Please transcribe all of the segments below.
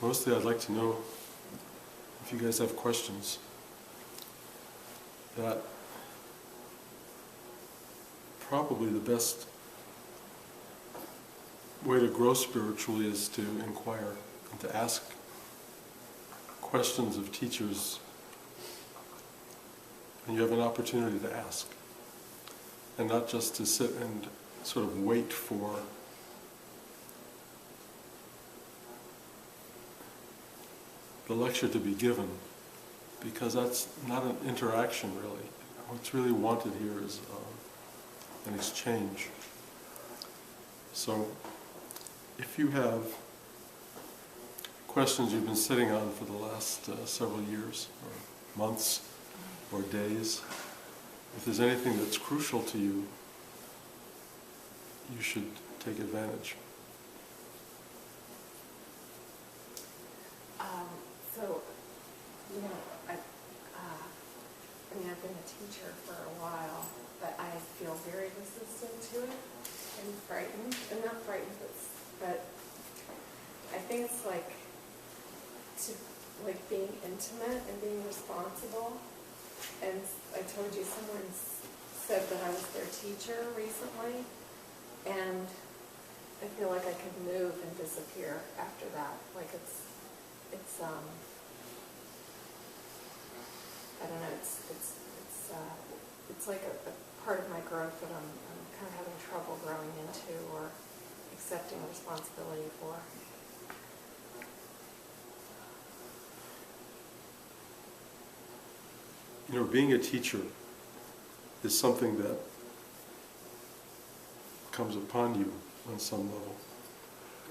Mostly I'd like to know if you guys have questions. That probably the best way to grow spiritually is to inquire and to ask questions of teachers, and you have an opportunity to ask, and not just to sit and sort of wait for the lecture to be given, because that's not an interaction really. What's really wanted here is an exchange. So if you have questions you've been sitting on for the last several years, or months, or days, if there's anything that's crucial to you, you should take advantage. So, you know, I mean, I've been a teacher for a while, but I feel very resistant to it and frightened. And not frightened, but I think it's like being intimate and being responsible. And I told you someone said that I was their teacher recently, and I feel like I could move and disappear after that. Like it's I don't know, it's like a part of my growth that I'm kind of having trouble growing into or accepting responsibility for. You know, being a teacher is something that comes upon you on some level.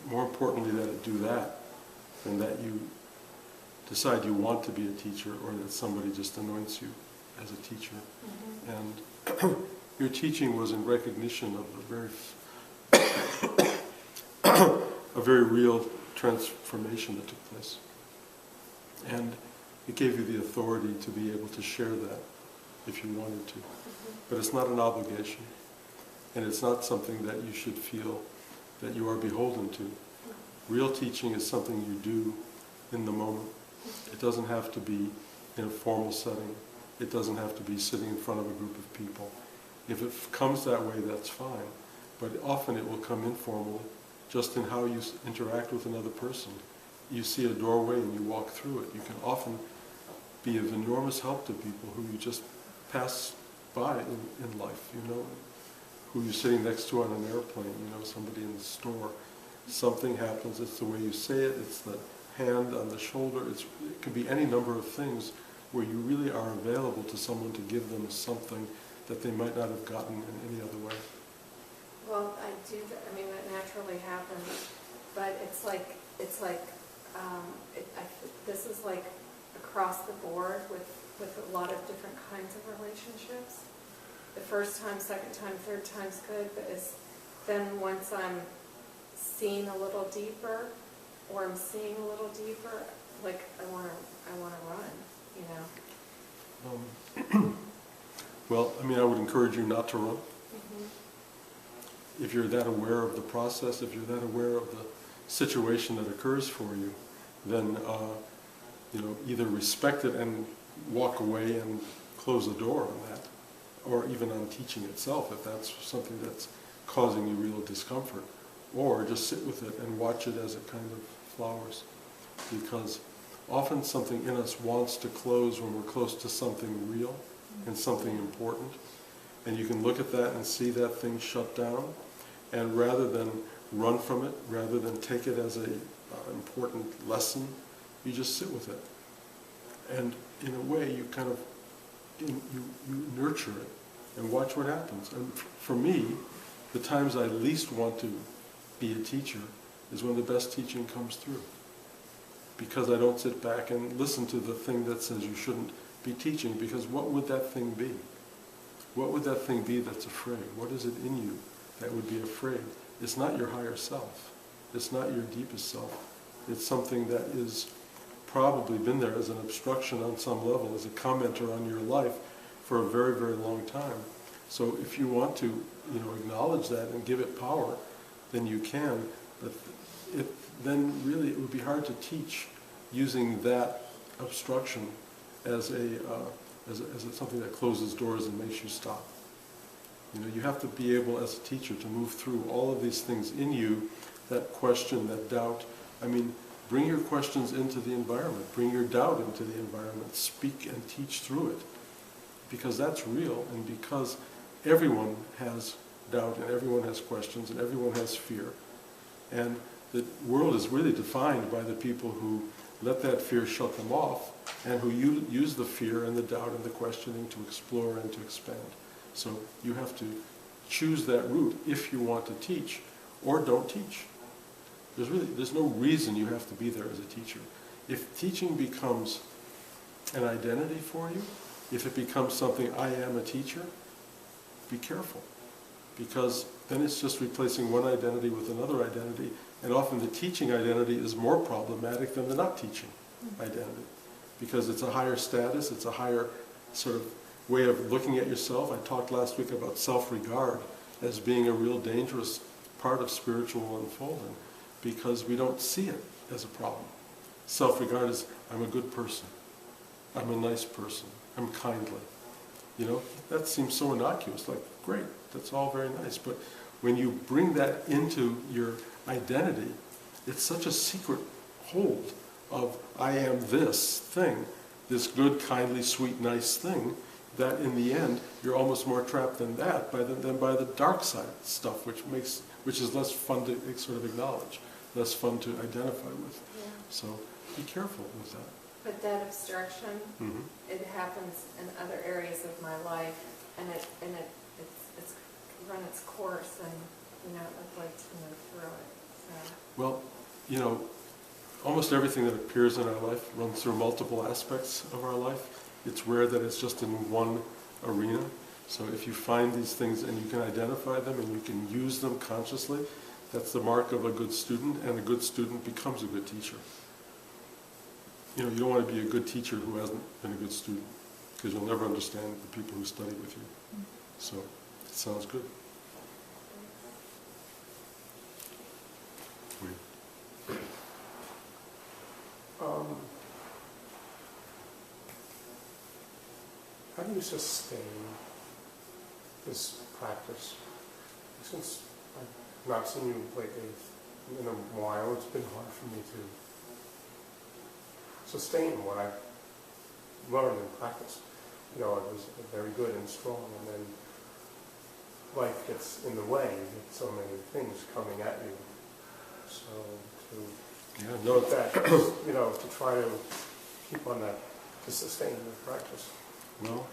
More importantly that it do that than that you decide you want to be a teacher or that somebody just anoints you as a teacher. Mm-hmm. And your teaching was in recognition of a very real transformation that took place. And it gave you the authority to be able to share that if you wanted to. Mm-hmm. But it's not an obligation. And it's not something that you should feel that you are beholden to. Real teaching is something you do in the moment. It doesn't have to be in a formal setting. It doesn't have to be sitting in front of a group of people. If it comes that way, that's fine. But often it will come informally, just in how you interact with another person. You see a doorway and you walk through it. You can often be of enormous help to people who you just pass by in life, you know, who you're sitting next to on an airplane, you know, somebody in the store. Something happens, it's the way you say it, it's the hand on the shoulder, it could be any number of things where you really are available to someone to give them something that they might not have gotten in any other way. Well, I do, I mean, that naturally happens, but this is like across the board with a lot of different kinds of relationships. The first time, second time, third time's good, but then once I'm seeing a little deeper, or I'm seeing a little deeper, like I want to run, you know. Well, I mean, I would encourage you not to run. Mm-hmm. If you're that aware of the process, if you're that aware of the situation that occurs for you, then you know, either respect it and walk away and close the door on that, or even on teaching itself, if that's something that's causing you real discomfort, or just sit with it and watch it as it kind of flowers. Because often something in us wants to close when we're close to something real and something important. And you can look at that and see that thing shut down, and rather than run from it, rather than take it as an important lesson, you just sit with it. And in a way you kind of, you nurture it and watch what happens. And for me, the times I least want to be a teacher is when the best teaching comes through. Because I don't sit back and listen to the thing that says you shouldn't be teaching, because what would that thing be? What would that thing be that's afraid? What is it in you that would be afraid? It's not your higher self. It's not your deepest self. It's something that is probably been there as an obstruction on some level, as a commenter on your life for a very, very long time. So if you want to, you know, acknowledge that and give it power, then you can. But then really it would be hard to teach using that obstruction as something that closes doors and makes you stop. You know, you have to be able as a teacher to move through all of these things in you, that question, that doubt. I mean, bring your questions into the environment, bring your doubt into the environment, speak and teach through it. Because that's real, and because everyone has doubt and everyone has questions and everyone has fear. And the world is really defined by the people who let that fear shut them off and who use the fear and the doubt and the questioning to explore and to expand. So you have to choose that route if you want to teach, or don't teach. There's no reason you have to be there as a teacher. If teaching becomes an identity for you, if it becomes something, I am a teacher, be careful. Because then it's just replacing one identity with another identity, and often the teaching identity is more problematic than the not teaching identity. Because it's a higher status, it's a higher sort of way of looking at yourself. I talked last week about self-regard as being a real dangerous part of spiritual unfolding, because we don't see it as a problem. Self-regard is, I'm a good person, I'm a nice person, I'm kindly. You know, that seems so innocuous, like, great, that's all very nice. But when you bring that into your identity, it's such a secret hold of, I am this thing, this good, kindly, sweet, nice thing, that in the end, you're almost more trapped than that than by the dark side stuff, which is less fun to sort of acknowledge, less fun to identify with. Yeah. So be careful with that. But that obstruction, it happens in other areas of my life, and it's run its course, and I'd like to move through it. So. Well, almost everything that appears in our life runs through multiple aspects of our life. It's rare that it's just in one arena. So if you find these things and you can identify them and you can use them consciously, that's the mark of a good student, and a good student becomes a good teacher. You don't want to be a good teacher who hasn't been a good student, because you'll never understand the people who study with you. So, it sounds good. How do you sustain this practice? Since I've not seen you lately in a while, it's been hard for me to sustain what I've learned and practiced. It was very good and strong, and then life gets in the way. You get so many things coming at you. So to try to keep on that, to sustain the practice. Well,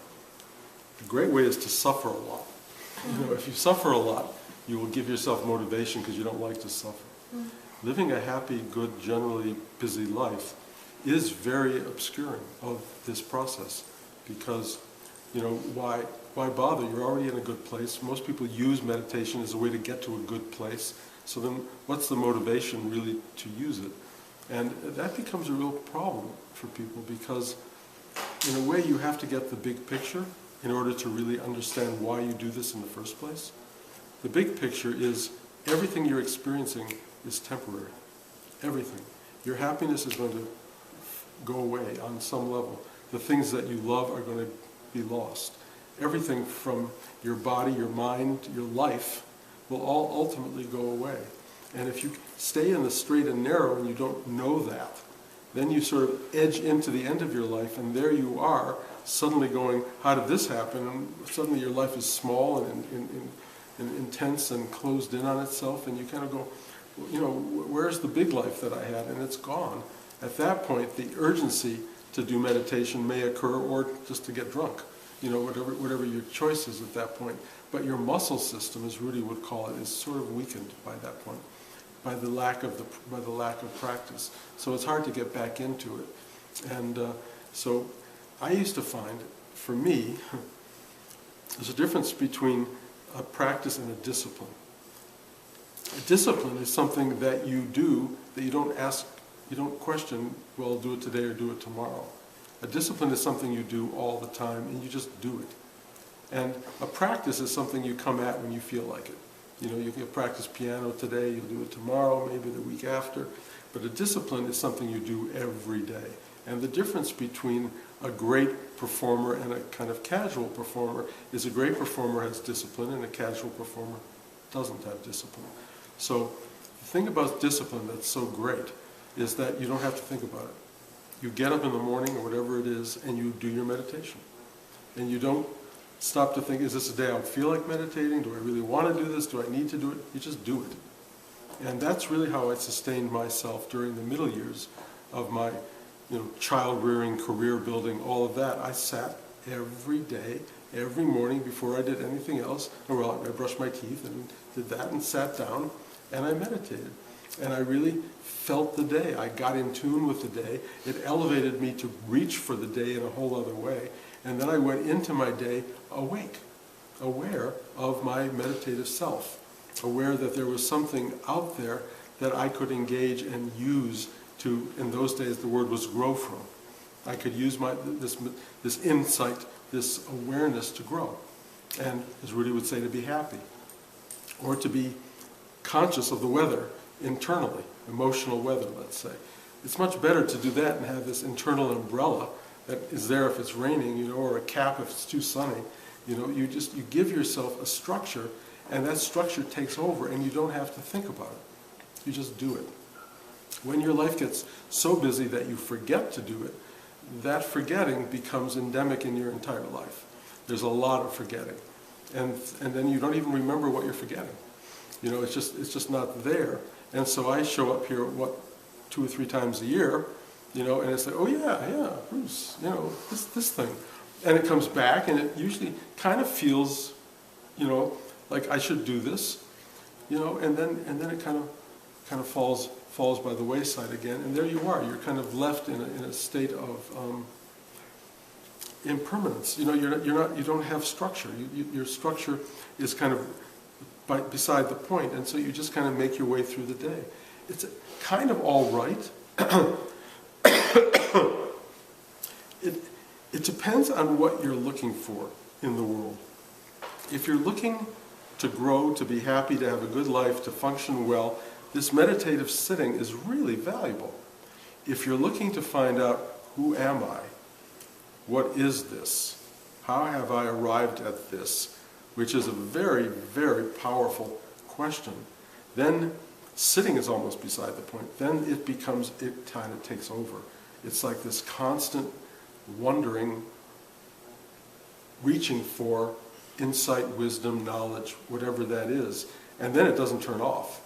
a great way is to suffer a lot. If you suffer a lot, you will give yourself motivation because you don't like to suffer. Living a happy, good, generally busy life is very obscuring of this process, because, why bother? You're already in a good place. Most people use meditation as a way to get to a good place. So then what's the motivation really to use it? And that becomes a real problem for people, because in a way you have to get the big picture in order to really understand why you do this in the first place. The big picture is everything you're experiencing is temporary. Everything. Your happiness is going to go away on some level. The things that you love are going to be lost. Everything from your body, your mind, your life will all ultimately go away. And if you stay in the straight and narrow and you don't know that, then you sort of edge into the end of your life, and there you are, suddenly going, how did this happen? And suddenly your life is small and intense and closed in on itself, and you kind of go, where's the big life that I had? And it's gone. At that point, the urgency to do meditation may occur, or just to get drunk, whatever your choice is at that point. But your muscle system, as Rudy would call it, is sort of weakened by that point, by the lack of practice. So it's hard to get back into it. And so I used to find, for me, there's a difference between a practice and a discipline. A discipline is something that you do that you don't question, well, I'll do it today or do it tomorrow. A discipline is something you do all the time, and you just do it. And a practice is something you come at when you feel like it. You know, you can practice piano today, you'll do it tomorrow, maybe the week after, but a discipline is something you do every day. And the difference between a great performer and a kind of casual performer is a great performer has discipline and a casual performer doesn't have discipline. So the thing about discipline that's so great is that you don't have to think about it. You get up in the morning or whatever it is and you do your meditation. And you don't stop to think, is this a day I feel like meditating? Do I really want to do this? Do I need to do it? You just do it. And that's really how I sustained myself during the middle years of my child rearing, career building, all of that. I sat every day, every morning before I did anything else. Well, I brushed my teeth and did that and sat down and I meditated. And I really felt the day. I got in tune with the day. It elevated me to reach for the day in a whole other way. And then I went into my day awake, aware of my meditative self, aware that there was something out there that I could engage and use to, in those days the word was grow from. I could use this insight, this awareness to grow. And as Rudy would say, to be happy. Or to be conscious of the weather internally, emotional weather, let's say. It's much better to do that and have this internal umbrella that is there if it's raining, or a cap if it's too sunny. You give yourself a structure, and that structure takes over, and you don't have to think about it. You just do it. When your life gets so busy that you forget to do it, that forgetting becomes endemic in your entire life. There's a lot of forgetting. And then you don't even remember what you're forgetting. It's just not there. And so I show up here, 2 or 3 times a year, and it's like, oh yeah, Bruce, this thing. And it comes back, and it usually kind of feels, like I should do this, and then it kind of falls by the wayside again, and there you are. You're kind of left in a state of impermanence. You don't have structure. Your structure is kind of beside the point, and so you just kind of make your way through the day. It's kind of all right. It depends on what you're looking for in the world. If you're looking to grow, to be happy, to have a good life, to function well, this meditative sitting is really valuable. If you're looking to find out, who am I? What is this? How have I arrived at this? Which is a very, very powerful question. Then sitting is almost beside the point. Then it kind of takes over. It's like this constant wondering, reaching for insight, wisdom, knowledge, whatever that is, and then it doesn't turn off.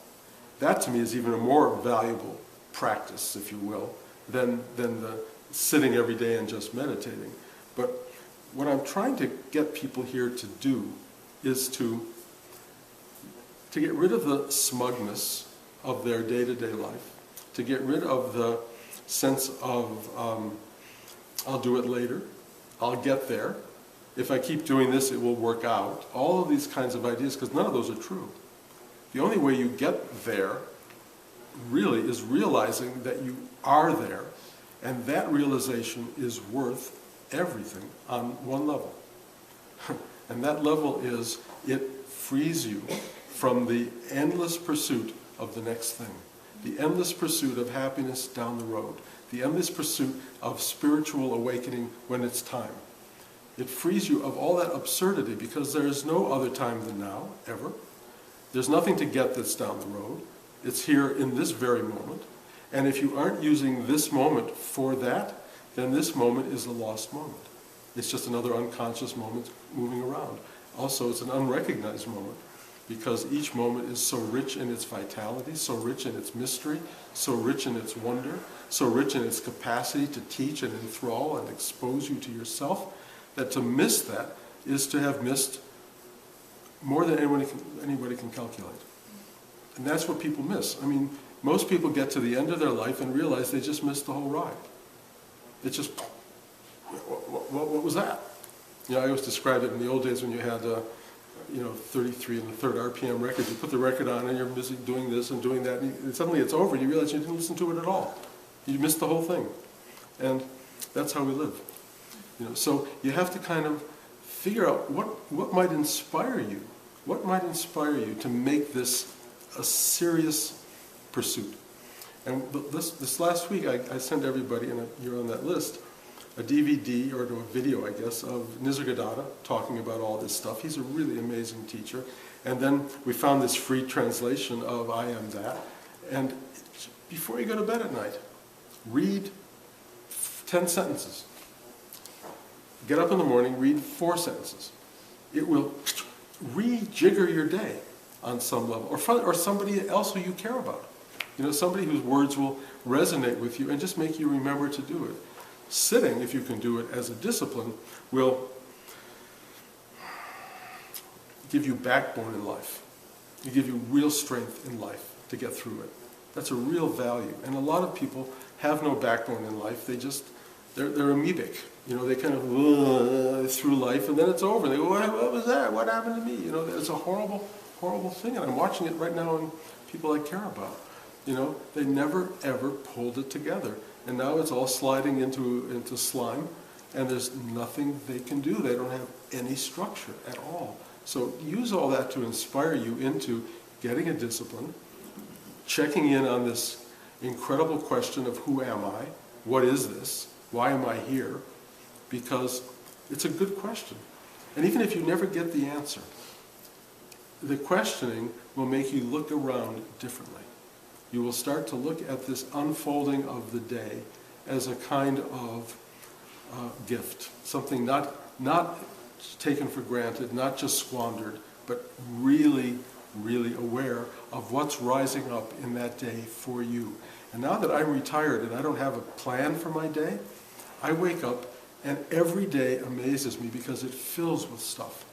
That to me is even a more valuable practice, if you will, than the sitting every day and just meditating. But what I'm trying to get people here to do is to get rid of the smugness of their day-to-day life, to get rid of the sense of, I'll do it later, I'll get there, if I keep doing this it will work out, all of these kinds of ideas, because none of those are true. The only way you get there really is realizing that you are there, and that realization is worth everything on one level. And that level is, it frees you from the endless pursuit of the next thing, the endless pursuit of happiness down the road, the endless pursuit of spiritual awakening when it's time. It frees you of all that absurdity, because there is no other time than now, ever. There's nothing to get that's down the road. It's here in this very moment. And if you aren't using this moment for that, then this moment is a lost moment. It's just another unconscious moment moving around. Also, it's an unrecognized moment, because each moment is so rich in its vitality, so rich in its mystery, so rich in its wonder, so rich in its capacity to teach and enthrall and expose you to yourself, that to miss that is to have missed more than anybody can calculate. And that's what people miss. I mean, most people get to the end of their life and realize they just missed the whole ride. It's just, what was that? I always described it in the old days when you had 33 and the third RPM records. You put the record on and you're busy doing this and doing that, and suddenly it's over and you realize you didn't listen to it at all. You missed the whole thing. And that's how we live. So you have to kind of figure out what might inspire you What might inspire you to make this a serious pursuit? And this last week, I sent everybody, and you're on that list, a DVD or a video, I guess, of Nisargadatta talking about all this stuff. He's a really amazing teacher. And then we found this free translation of I Am That. And before you go to bed at night, read 10 sentences. Get up in the morning, read 4 sentences. It will rejigger your day on some level, or somebody else who you care about. You know, somebody whose words will resonate with you and just make you remember to do it. Sitting, if you can do it as a discipline, will give you backbone in life. It give you real strength in life to get through it. That's a real value. And a lot of people have no backbone in life. They're amoebic. You know, they kind of through life, and then it's over. They go, what was that? What happened to me? You know, it's a horrible, horrible thing. And I'm watching it right now in people I care about. You know, they never, ever pulled it together. And now it's all sliding into slime, and there's nothing they can do. They don't have any structure at all. So use all that to inspire you into getting a discipline, checking in on this incredible question of who am I? What is this? Why am I here? Because it's a good question. And even if you never get the answer, the questioning will make you look around differently. You will start to look at this unfolding of the day as a kind of gift, something not taken for granted, not just squandered, but really, really aware of what's rising up in that day for you. And now that I'm retired and I don't have a plan for my day, I wake up and every day amazes me because it fills with stuff.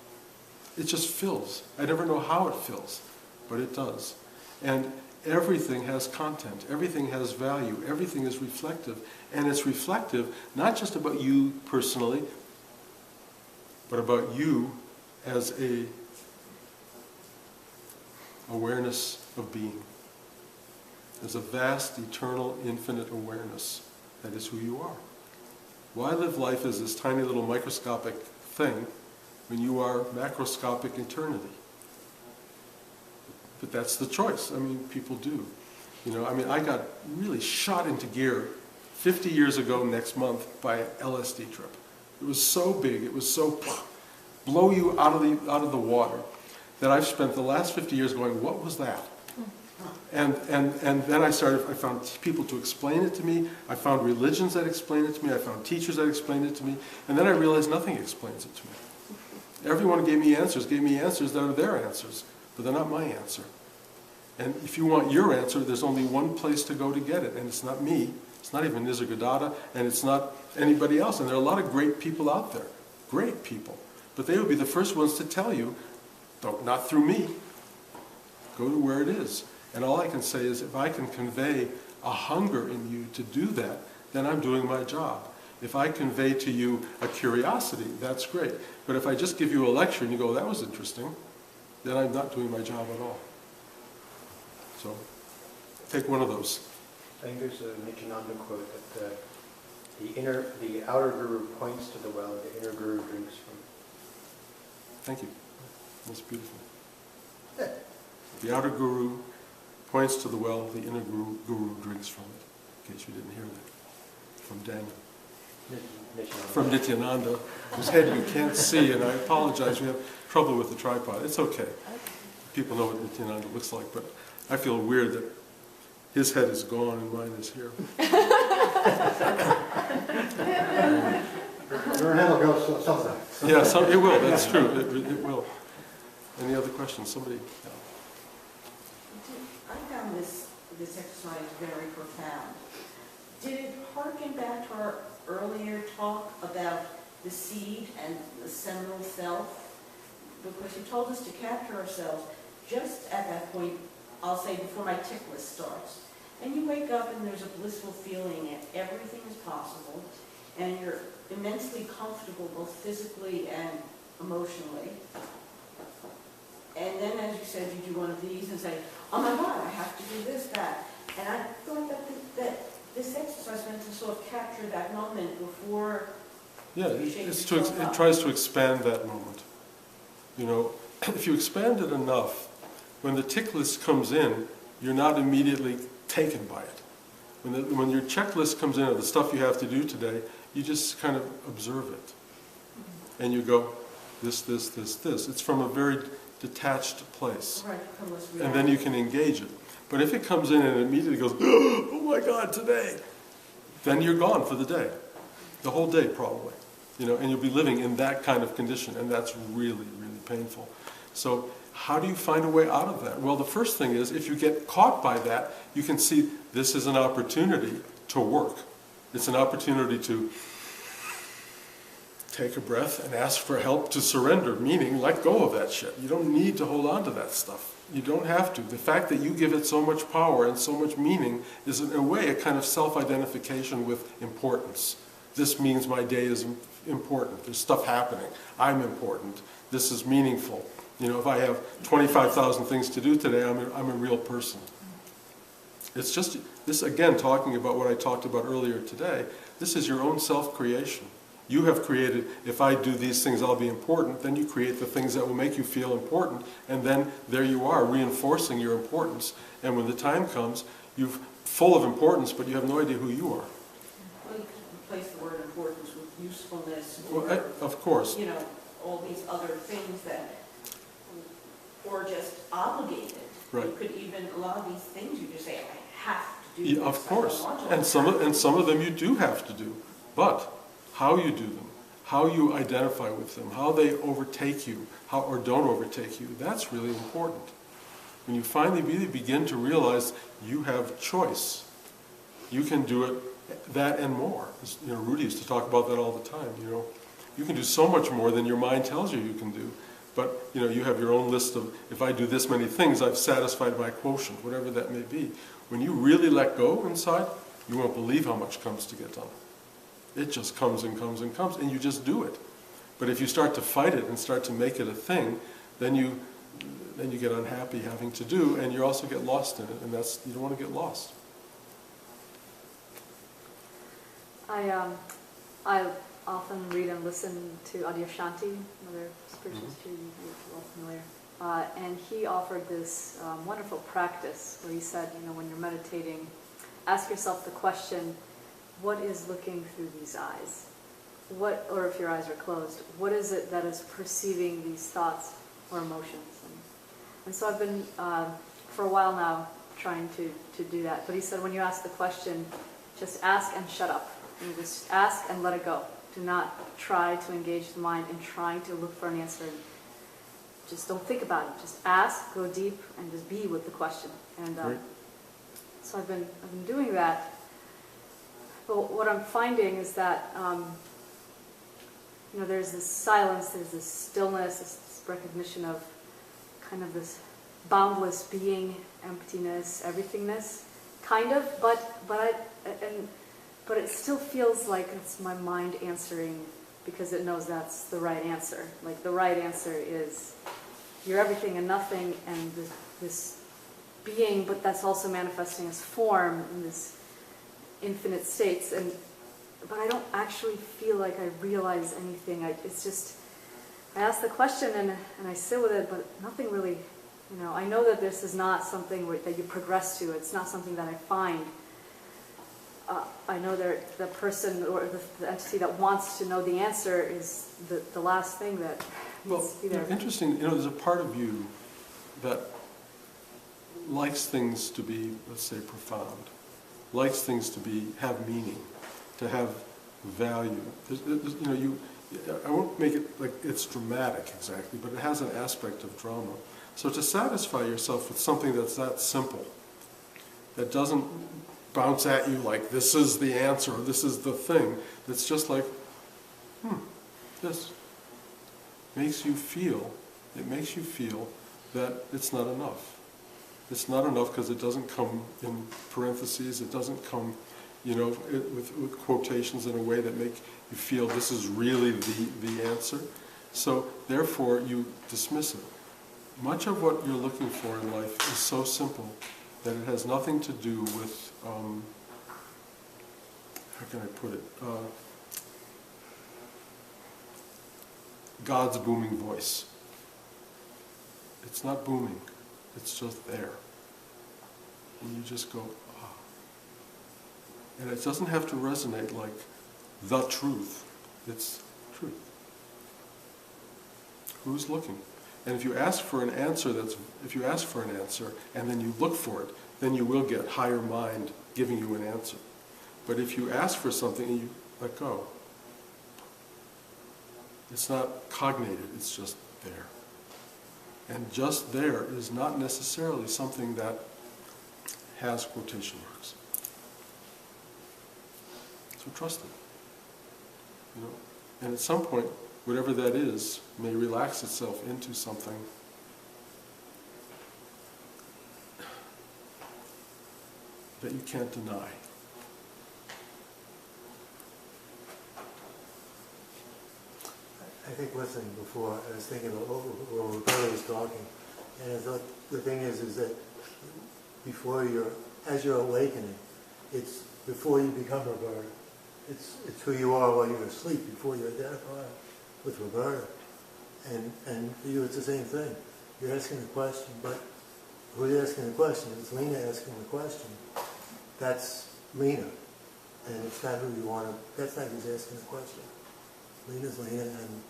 It just fills. I never know how it fills, but it does. And everything has content, everything has value, everything is reflective. And it's reflective not just about you personally, but about you as a awareness of being. There's a vast, eternal, infinite awareness that is who you are. Why live life as this tiny little microscopic thing when you are macroscopic eternity? But that's the choice. I mean, people do. You know, I mean, I got really shot into gear 50 years ago next month by an LSD trip. It was so big, it was so blow you out of the water that I've spent the last 50 years going, what was that? And then I found people to explain it to me. I found religions that explain it to me. I found teachers that explained it to me. And then I realized nothing explains it to me. Everyone gave me answers that are their answers, but they're not my answer. And if you want your answer, there's only one place to go to get it, and it's not me. It's not even Nisargadatta, and it's not anybody else. And there are a lot of great people out there, great people. But they would be the first ones to tell you, not through me. Go to where it is. And all I can say is if I can convey a hunger in you to do that, then I'm doing my job. If I convey to you a curiosity, that's great. But if I just give you a lecture and you go, that was interesting, then I'm not doing my job at all. So, take one of those. I think there's a Nityananda quote that the outer guru points to the well, the inner guru drinks from. Thank you. That's beautiful. The outer guru points to the well, the inner guru drinks from it. In case you didn't hear that. From Daniel. Nityananda. From Nityananda, whose head you can't see, and I apologize, we have trouble with the tripod. It's okay. People know what Nityananda looks like, but I feel weird that his head is gone and mine is here. Your head will go someday. Yeah, it will, that's true, it will. Any other questions? Somebody? I found this exercise very profound. Did it harken back to our earlier talk about the seed and the seminal self? Because you told us to capture ourselves just at that point, I'll say before my tick list starts. And you wake up and there's a blissful feeling and everything is possible and you're immensely comfortable both physically and emotionally. And then, as you said, you do one of these and say, oh my God, I have to do this, that. And I thought that this exercise meant to sort of capture that moment before Yeah, you shake it yourself up. tries to expand that moment. You know, if you expand it enough, when the tick list comes in, you're not immediately taken by it. When your checklist comes in of the stuff you have to do today, you just kind of observe it. And you go, this, this, this, this. It's from a very detached place. Right, unless we And then you can engage it. But if it comes in and it immediately goes, oh my God, today, then you're gone for the day. The whole day, probably. And you'll be living in that kind of condition, and that's really, really painful. So how do you find a way out of that? Well, the first thing is, if you get caught by that, you can see this is an opportunity to work. It's an opportunity to take a breath and ask for help to surrender, meaning let go of that shit. You don't need to hold on to that stuff. You don't have to. The fact that you give it so much power and so much meaning is, in a way, a kind of self-identification with importance. This means my day is important. There's stuff happening. I'm important. This is meaningful. If I have 25,000 things to do today, I'm a real person. It's just, this again, talking about what I talked about earlier today, this is your own self-creation. You have created, if I do these things, I'll be important. Then you create the things that will make you feel important. And then there you are, reinforcing your importance. And when the time comes, you're full of importance, but you have no idea who you are. Well, you could replace the word importance with usefulness, Well, of course. All these other things that, or just obligated. Right. You could even, a lot of these things you just say, I have to do this. Of course. I don't want to. And some of them you do have to do. But how you do them, how you identify with them, how they overtake you, or don't overtake you, that's really important. When you finally really begin to realize you have choice, you can do it, that and more. Rudy used to talk about that all the time. You can do so much more than your mind tells you can do. But you have your own list of, if I do this many things, I've satisfied my quotient, whatever that may be. When you really let go inside, you won't believe how much comes to get done. It just comes and comes and comes, and you just do it. But if you start to fight it and start to make it a thing, then you get unhappy having to do, and you also get lost in it, and you don't want to get lost. I often read and listen to Adyashanti, another spiritual student you're well familiar. And he offered this wonderful practice where he said, when you're meditating, ask yourself the question, what is looking through these eyes? Or if your eyes are closed, what is it that is perceiving these thoughts or emotions? And so I've been, for a while now, trying to do that. But he said, when you ask the question, just ask and shut up. And just ask and let it go. Do not try to engage the mind in trying to look for an answer. Just don't think about it. Just ask, go deep, and just be with the question. And so I've been doing that. But what I'm finding is that there's this silence, there's this stillness, this recognition of kind of this boundless being, emptiness, everythingness, kind of. But it still feels like it's my mind answering because it knows that's the right answer. Like the right answer is you're everything and nothing, and this being, but that's also manifesting as form in this infinite states. But I don't actually feel like I realize anything. It's just, I ask the question and I sit with it, but nothing really, I know that this is not something that you progress to. It's not something that I find. I know that the person or the entity that wants to know the answer is the last thing that needs to be there. Interesting, there's a part of you that likes things to be, let's say, profound, likes things to have meaning, to have value. I won't make it like it's dramatic exactly, but it has an aspect of drama. So to satisfy yourself with something that's that simple, that doesn't bounce at you like this is the answer, or this is the thing, that's just like, this makes you feel that it's not enough. It's not enough because it doesn't come in parentheses, it doesn't come with quotations in a way that make you feel this is really the answer. So therefore you dismiss it. Much of what you're looking for in life is so simple that it has nothing to do with, how can I put it, God's booming voice. It's not booming. It's just there. And you just go, ah. And it doesn't have to resonate like the truth. It's truth. Who's looking? And if you ask for an answer and then you look for it, then you will get higher mind giving you an answer. But if you ask for something and you let go, it's not cognated, it's just there. And just there is not necessarily something that has quotation marks. So trust it. You know? And at some point, whatever that is may relax itself into something that you can't deny. I think listening before, I was thinking of what Roberta was talking, and I thought the thing is that as you're awakening, it's before you become Roberta. It's who you are while you're asleep, before you identify with Roberta. And for you, it's the same thing. You're asking the question, but who's asking the question? It's Lena asking the question. That's Lena, and it's not who you want to. That's not who's asking the question. Lena's Lena, and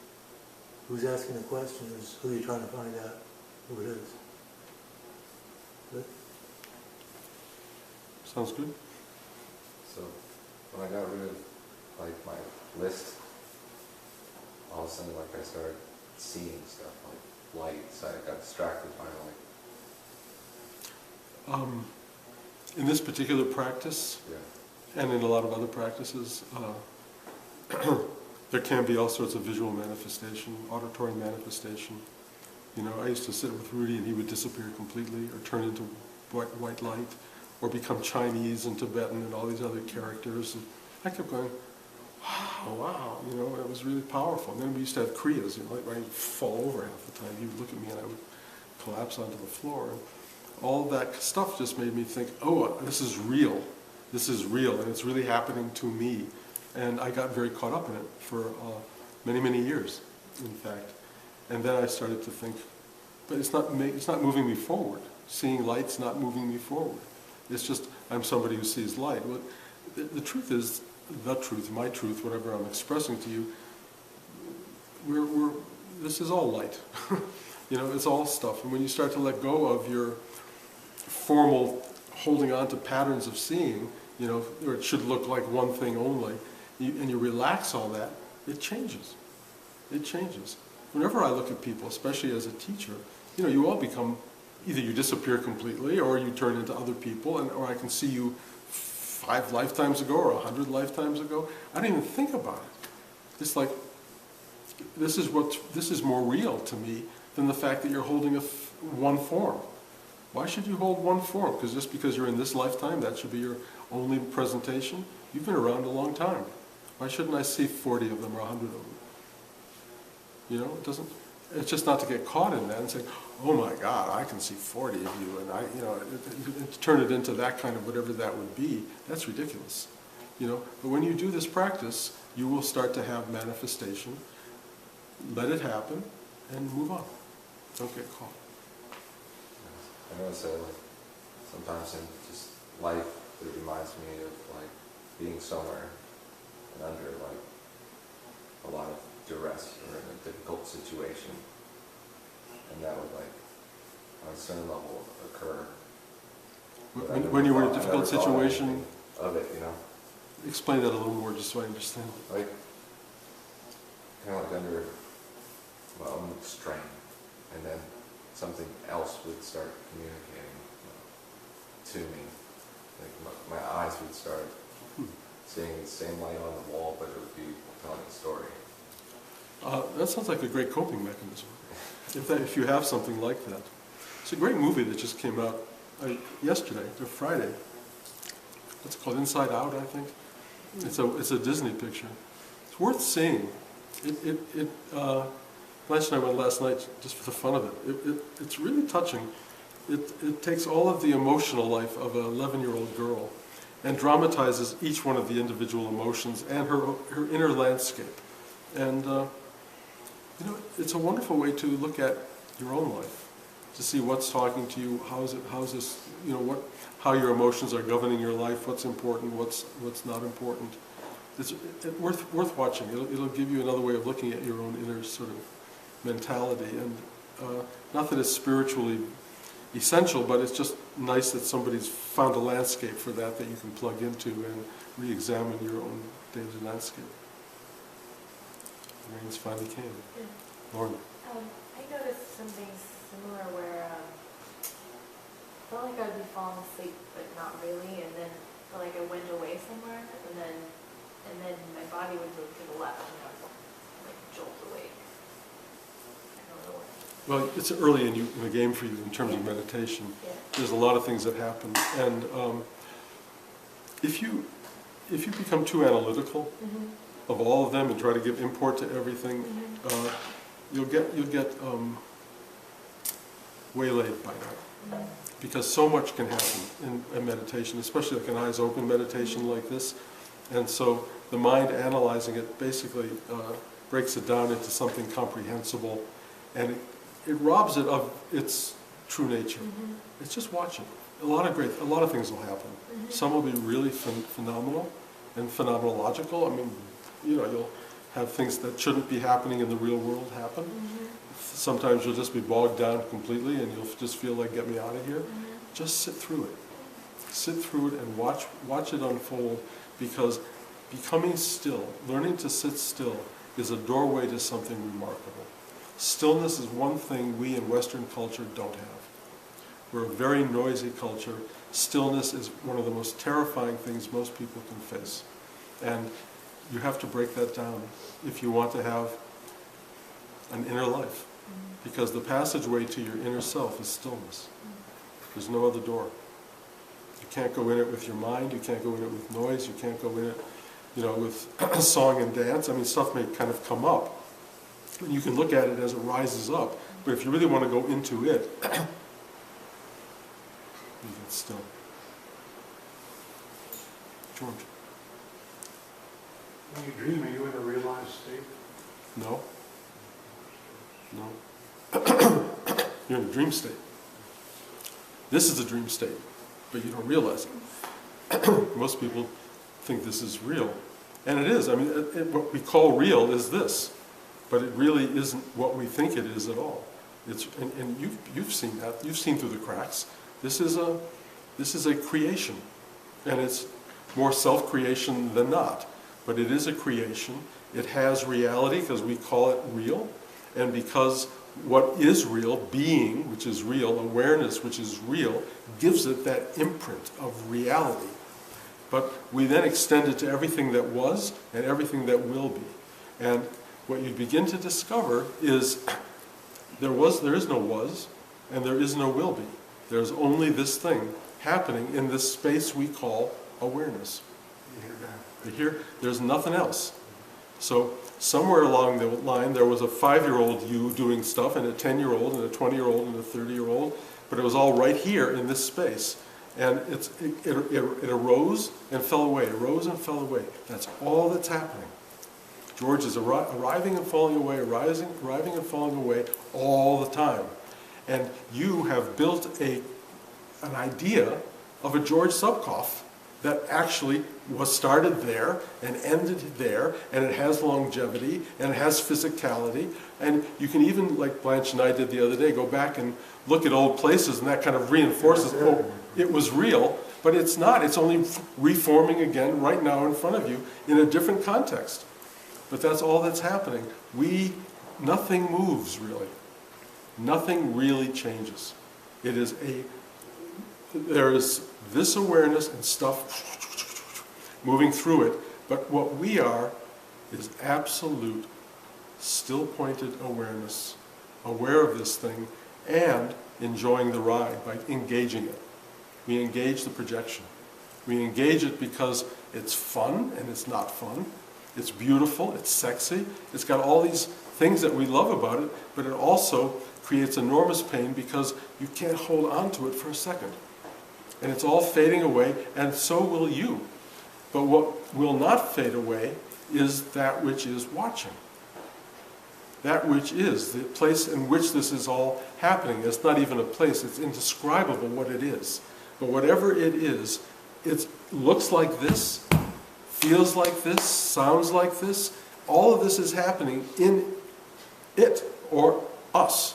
who's asking the question is who you're trying to find out who it is. Good? Sounds good? So when I got rid of like my list, all of a sudden like I started seeing stuff like lights. I got distracted by like. In this particular practice, Yeah. and in a lot of other practices, there can be all sorts of visual manifestation, auditory manifestation. You know, I used to sit with Rudy and he would disappear completely or turn into white light or become Chinese and Tibetan and all these other characters. And I kept going, wow, you know, it was really powerful. And then we used to have kriyas, you know, like I'd fall over half the time. He would look at me and I would collapse onto the floor. And all that stuff just made me think, oh, this is real. This is real and it's really happening to me. And I got very caught up in it for many, many years, in fact. And then I started to think, but it's not moving me forward. Seeing light's not moving me forward. It's just, I'm somebody who sees light. Well, the truth is, the truth, my truth, whatever I'm expressing to you, this is all light. You know, it's all stuff. And when you start to let go of your formal holding on to patterns of seeing, you know, or it should look like one thing only, and you relax all that, it changes. It changes. Whenever I look at people, especially as a teacher, you know, you all become, either you disappear completely or you turn into other people, or I can see you 5 lifetimes ago or 100 lifetimes ago. I don't even think about it. It's like, this is more real to me than the fact that you're holding one form. Why should you hold one form? Because just because you're in this lifetime, that should be your only presentation? You've been around a long time. Why shouldn't I see 40 of them or 100 of them? You know, it's just not to get caught in that and say, oh my God, I can see 40 of you, and you know, turn it into that kind of whatever that would be. That's ridiculous. You know, but when you do this practice, you will start to have manifestation. Let it happen and move on. Don't get caught. I notice that like sometimes in just life it reminds me of like being somewhere and under like a lot of duress or in a difficult situation, and that would like on a certain level occur. When you were in a difficult situation, of it, you know. Explain that a little more, just so I understand. Like kind of like under my own strain, and then something else would start communicating to me. Like my eyes would start seeing the same light on the wall, but it would be telling a story. That sounds like a great coping mechanism. If you have something like that. It's a great movie that just came out yesterday, or Friday. It's called Inside Out, I think. It's a Disney picture. It's worth seeing. Blanche and I went last night just for the fun of it. It's really touching. It takes all of the emotional life of an 11-year-old girl and dramatizes each one of the individual emotions and her inner landscape. And you know, it's a wonderful way to look at your own life. to see what's talking to you, how's this, you know, how your emotions are governing your life, what's important, what's not important. It's worth watching. It'll give you another way of looking at your own inner sort of mentality, and not that it's spiritually essential, but it's just nice that somebody's found a landscape for that you can plug into and re-examine your own daily landscape. The rains finally came. Yeah. Lauren. I noticed something similar where I felt like I'd be falling asleep, but not really, and then felt like I went away somewhere, and then my body would move to the left, and I was like jolt awake. I don't know what. Well, it's early in the game for you in terms of meditation. Yeah. There's a lot of things that happen, and if you become too analytical of all of them and try to give import to everything, you'll get waylaid by that, because so much can happen in a meditation, especially like an eyes open meditation like this, and so the mind analyzing it basically breaks it down into something comprehensible, and it robs it of its true nature. It's just watching. A lot of things will happen. Some will be really phenomenal and phenomenological. I mean, you know, you'll have things that shouldn't be happening in the real world happen. Sometimes you'll just be bogged down completely and you'll just feel like, get me out of here. Just sit through it. Sit through it and watch it unfold, because becoming still, learning to sit still, is a doorway to something remarkable. Stillness is one thing we in Western culture don't have. We're a very noisy culture. Stillness is one of the most terrifying things most people can face. And you have to break that down if you want to have an inner life. Because the passageway to your inner self is stillness. There's no other door. You can't go in it with your mind, you can't go in it with noise, you can't go in it, you know, with song and dance. I mean, stuff may kind of come up. And you can look at it as it rises up, but if you really want to go into it, you get still. George. When you dream, are you in a realized state? No. No. You're in a dream state. This is a dream state, but you don't realize it. Most people think this is real. And it is. I mean, what we call real is this. But it really isn't what we think it is at all. And you've seen that. You've seen through the cracks. This is a creation. And it's more self-creation than not. But it is a creation. It has reality because we call it real. And because what is real, being, which is real, awareness, which is real, gives it that imprint of reality. But we then extend it to everything that was and everything that will be. And what you begin to discover is there is no was and there is no will be. There's only this thing happening in this space we call awareness. There's nothing else. So somewhere along the line there was a 5-year-old you doing stuff, and a 10-year-old and a 20-year-old and a 30-year-old, but it was all right here in this space. And it arose and fell away, arose and fell away. That's all that's happening. George is arriving and falling away, arriving and falling away all the time. And you have built an idea of a George Subkoff that actually was started there and ended there, and it has longevity, and it has physicality. And you can even, like Blanche and I did the other day, go back and look at old places, and that kind of reinforces, oh, it was real, but it's not. It's only reforming again right now in front of you in a different context. But that's all that's happening. Nothing moves, really. Nothing really changes. There is this awareness and stuff moving through it, but what we are is absolute, still-pointed awareness, aware of this thing, and enjoying the ride by engaging it. We engage the projection. We engage it because it's fun and it's not fun. It's beautiful, it's sexy, it's got all these things that we love about it, but it also creates enormous pain because you can't hold on to it for a second. And it's all fading away, and so will you. But what will not fade away is that which is watching. that which is, the place in which this is all happening. It's not even a place, it's indescribable what it is. But whatever it is, it looks like this, feels like this, sounds like this. All of this is happening in it, or us.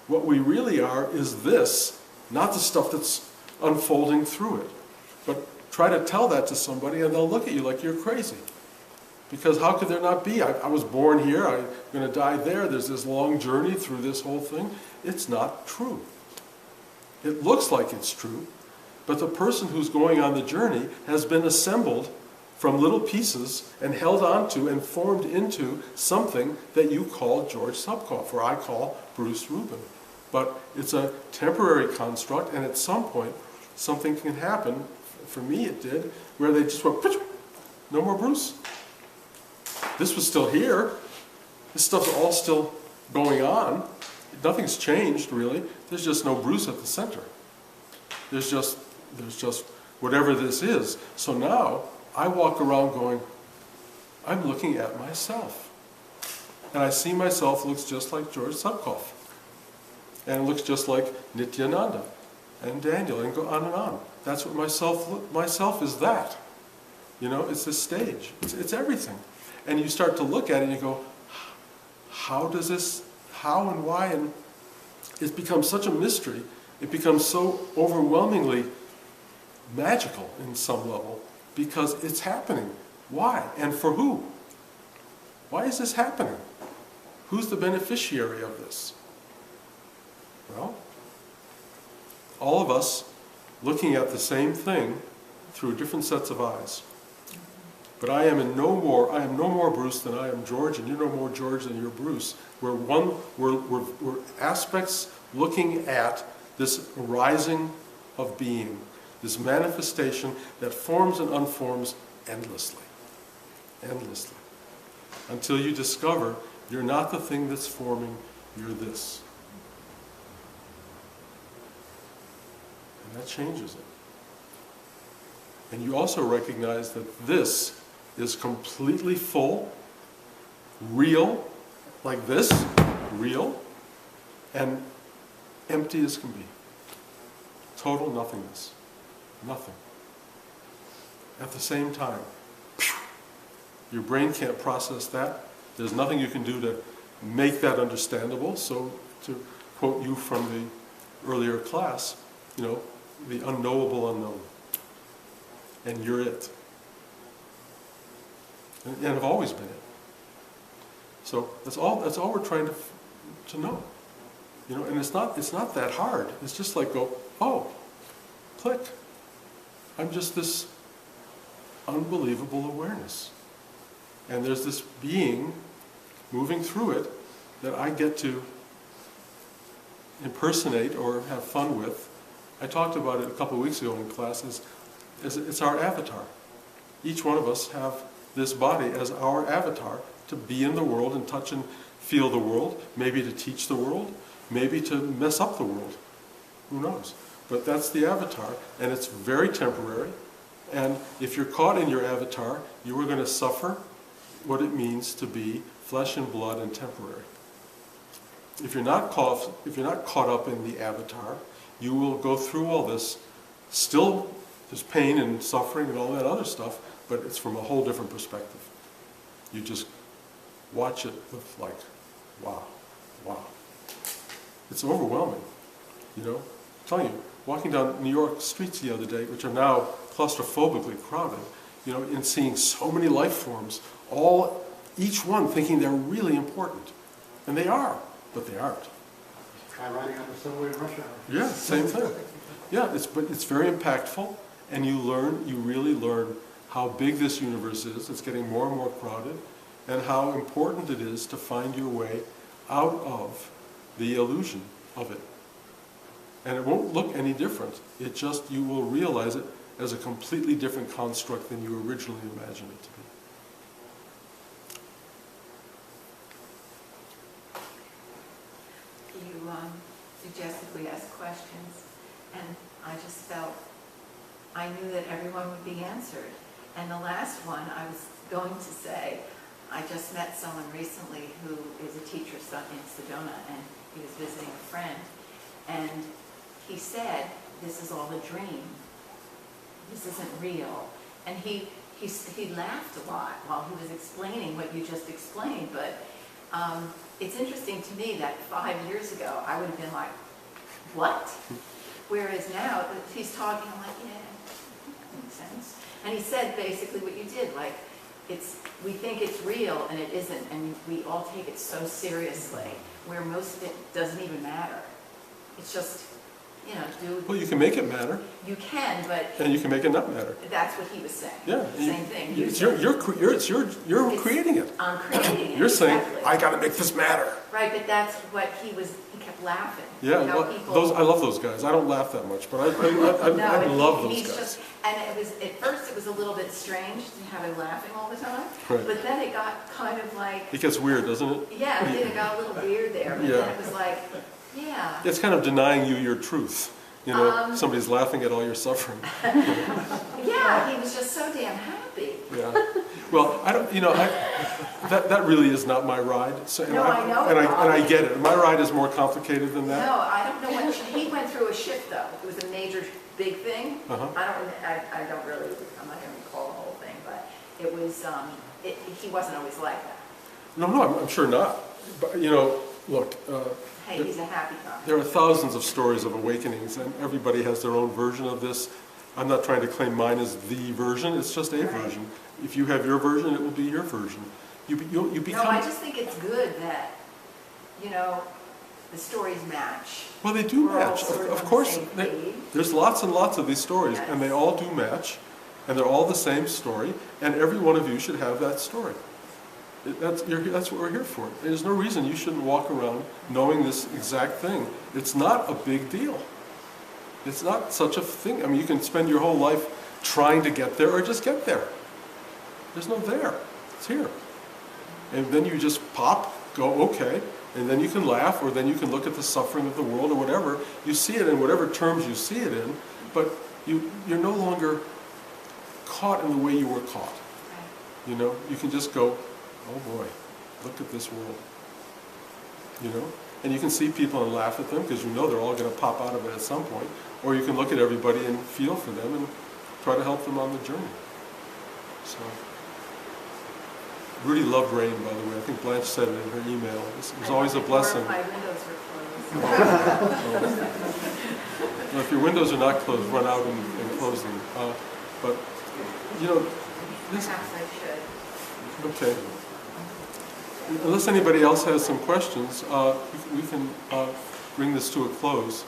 What we really are is this, not the stuff that's unfolding through it. But try to tell that to somebody and they'll look at you like you're crazy. Because how could there not be? I was born here, I'm going to die there, there's this long journey through this whole thing. It's not true. It looks like it's true, but the person who's going on the journey has been assembled from little pieces and held onto and formed into something that you call George Subkoff, or I call Bruce Rubin. But it's a temporary construct, and at some point something can happen, for me it did, where they just went, no more Bruce. This was still here. This stuff's all still going on. Nothing's changed, really. There's just no Bruce at the center. There's just whatever this is. So now, I walk around going, I'm looking at myself. And I see myself looks just like George Subkoff. And it looks just like Nityananda and Daniel, and go on and on. That's what myself is that. You know, it's this stage. It's everything. And you start to look at it and you go, how does this, how and why? And it becomes such a mystery. It becomes so overwhelmingly magical in some level because it's happening. Why? And for who? Why is this happening? Who's the beneficiary of this? Well, all of us looking at the same thing through different sets of eyes. But I am no more Bruce than I am George, and you're no more George than you're Bruce. We're aspects looking at this arising of being, this manifestation that forms and unforms endlessly. Endlessly. Until you discover you're not the thing that's forming, you're this. And that changes it. And you also recognize that this is completely full, real, like this, real, and empty as can be. Total nothingness. Nothing. At the same time, your brain can't process that. There's nothing you can do to make that understandable. So, to quote you from the earlier class, you know, the unknowable unknown. And you're it. And have always been it. So that's all we're trying to know. You know, and it's not that hard. It's just like go, oh, click. I'm just this unbelievable awareness. And there's this being moving through it that I get to impersonate or have fun with. I talked about it a couple of weeks ago in classes. It's our avatar. Each one of us have this body as our avatar to be in the world and touch and feel the world, maybe to teach the world, maybe to mess up the world. Who knows? But that's the avatar, and it's very temporary. And if you're caught in your avatar, you are going to suffer what it means to be flesh and blood and temporary. If you're not caught up in the avatar, you will go through all this. Still, there's pain and suffering and all that other stuff, but it's from a whole different perspective. You just watch it with like, wow, wow. It's overwhelming, you know. I'm telling you, walking down New York streets the other day, which are now claustrophobically crowded, you know, and seeing so many life forms, each one thinking they're really important. And they are, but they aren't. Try riding on the subway in rush hour. Yeah, same thing. Yeah, but it's very impactful, and you really learn how big this universe is. It's getting more and more crowded, and how important it is to find your way out of the illusion of it. And it won't look any different. It just, you will realize it as a completely different construct than you originally imagined it to be. You suggested we ask questions, and I just felt I knew that everyone would be answered. And the last one, I was going to say, I just met someone recently who is a teacher in Sedona, and he was visiting a friend, and he said, "This is all a dream. This isn't real." And he laughed a lot while he was explaining what you just explained, but it's interesting to me that 5 years ago, I would have been like, what? Whereas now, he's talking, I'm like, yeah, that makes sense. And he said basically what you did, like, we think it's real and it isn't, and we all take it so seriously, where most of it doesn't even matter. It's just, Well, you can make it matter, you can, but and you can make it not matter. that's what he was saying. Yeah. Same thing. You're creating it. I'm creating it. You're saying, exactly. I got to make this matter. Right, but that's what he kept laughing. Yeah, You know, well, people- I love those guys. I don't laugh that much, but I love those he's guys. just, and at first it was a little bit strange to have him laughing all the time, Right. but then it got kind of like, It gets weird, doesn't it? yeah, then it got a little weird there, but Yeah. then it was like, yeah. It's kind of denying you your truth. Somebody's laughing at all your suffering. Yeah, he was just so damn happy. Yeah. Well, I don't. That really is not my ride. So, No, I know and it, I Bob. get it. My ride is more complicated than that. No, I don't know what, he went through a shift though. It was a major, big thing. Uh-huh. I don't really, I'm not gonna recall the whole thing, but it was, he wasn't always like that. No, I'm sure not. But look. Hey, he's a happy guy. There are thousands of stories of awakenings, and everybody has their own version of this. I'm not trying to claim mine is the version. It's just a Right. version. If you have your version, it will be your version. You become. No, I just think it's good that, the stories match. Well, they do We're all match. sort Of on the course, same page. there's lots and lots of these stories, and they all do match, and they're all the same story, and every one of you should have that story. That's what we're here for. There's no reason you shouldn't walk around knowing this exact thing. It's not a big deal. It's not such a thing. I mean, you can spend your whole life trying to get there or just get there. There's no there. It's here. And then you just pop, go, okay, and then you can laugh, or then you can look at the suffering of the world or whatever. You see it in whatever terms you see it in, but you're no longer caught in the way you were caught. You can just go, oh boy, look at this world. And you can see people and laugh at them because they're all going to pop out of it at some point. Or you can look at everybody and feel for them and try to help them on the journey. So, Rudy loved rain, by the way. I think Blanche said it in her email. It was always a blessing. My windows were closed. Well, if your windows are not closed, run out and close them. But, this... Perhaps I should. Okay. Unless anybody else has some questions, we can bring this to a close.